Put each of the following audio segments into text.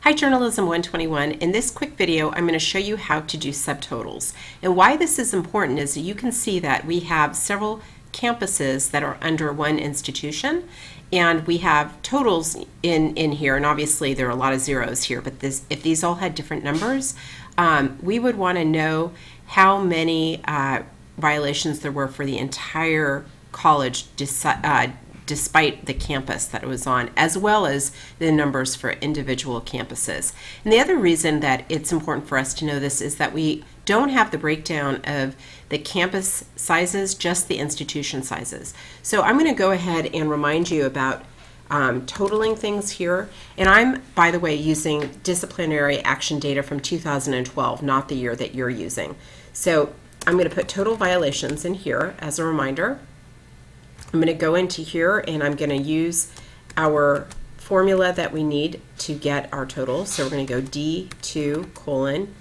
Hi Journalism 121. In this quick video I'm going to show you how to do subtotals. And why this is important is that you can see that we have several campuses that are under one institution, and we have totals in here, and obviously there are a lot of zeros here, but if these all had different numbers, we would want to know how many violations there were for the entire college despite the campus that it was on, as well as the numbers for individual campuses. And the other reason that it's important for us to know this is that we don't have the breakdown of the campus sizes, just the institution sizes. So I'm going to go ahead and remind you about totaling things here. And I'm, by the way, using disciplinary action data from 2012, not the year that you're using. So I'm going to put total violations in here as a reminder. I'm going to go into here and I'm going to use our formula that we need to get our total. So we're going to go D2 colon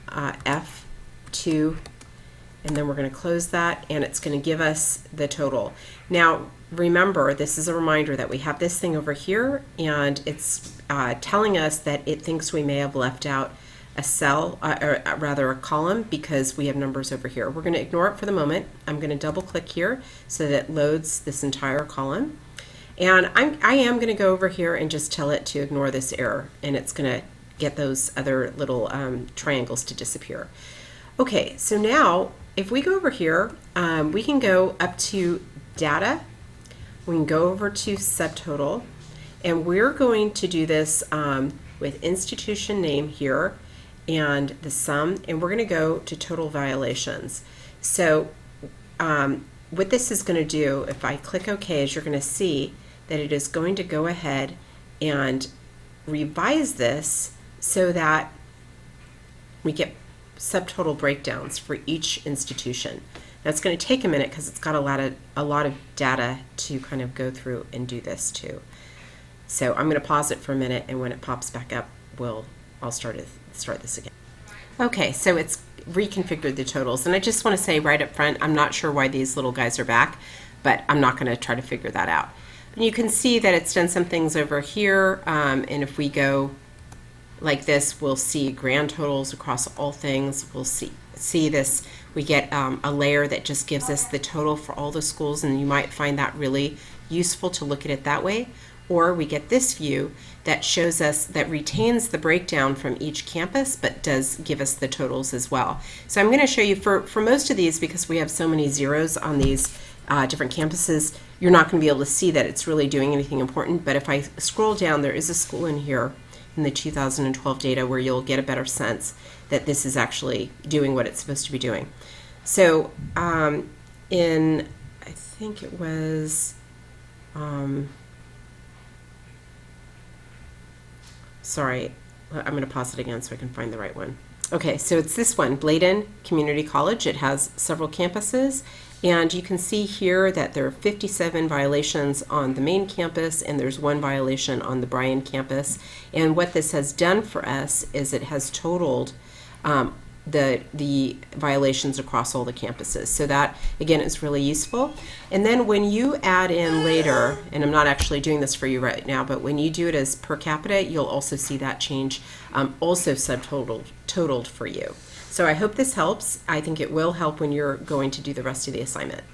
F2, and then we're going to close that, and it's going to give us the total. Now remember, this is a reminder that we have this thing over here, and it's telling us that it thinks we may have left out a cell, or rather a column, because we have numbers over here. We're going to ignore it for the moment. I'm going to double click here so that it loads this entire column. And I am going to go over here and just tell it to ignore this error, and it's going to get those other little triangles to disappear. Okay, so now if we go over here, we can go up to data, we can go over to subtotal, and we're going to do this with institution name here and the sum, and we're going to go to total violations. So what this is going to do, if I click OK, is you're going to see that it is going to go ahead and revise this so that we get subtotal breakdowns for each institution. Now it's going to take a minute because it's got a lot of data to kind of go through and do this too. So I'm going to pause it for a minute, and when it pops back up, I'll start this again. Okay, so it's reconfigured the totals, and I just want to say right up front, I'm not sure why these little guys are back, but I'm not going to try to figure that out. And you can see that it's done some things over here, and if we go like this, we'll see grand totals across all things. We'll see this. We get a layer that just gives us the total for all the schools, and you might find that really useful to look at it that way. Or we get this view that shows us, that retains the breakdown from each campus, but does give us the totals as well. So I'm going to show you for most of these, because we have so many zeros on these different campuses, you're not going to be able to see that it's really doing anything important. But if I scroll down, there is a school in here in the 2012 data where you'll get a better sense that this is actually doing what it's supposed to be doing. So I think it was, sorry, I'm going to pause it again so I can find the right one. Okay, so it's this one, Bladen Community College. It has several campuses, and you can see here that there are 57 violations on the main campus, and there's 1 violation on the Bryan campus. And what this has done for us is it has totaled the violations across all the campuses. So that, again, is really useful. And then when you add in later, and I'm not actually doing this for you right now, but when you do it as per capita, you'll also see that change also subtotaled for you. So I hope this helps. I think it will help when you're going to do the rest of the assignment.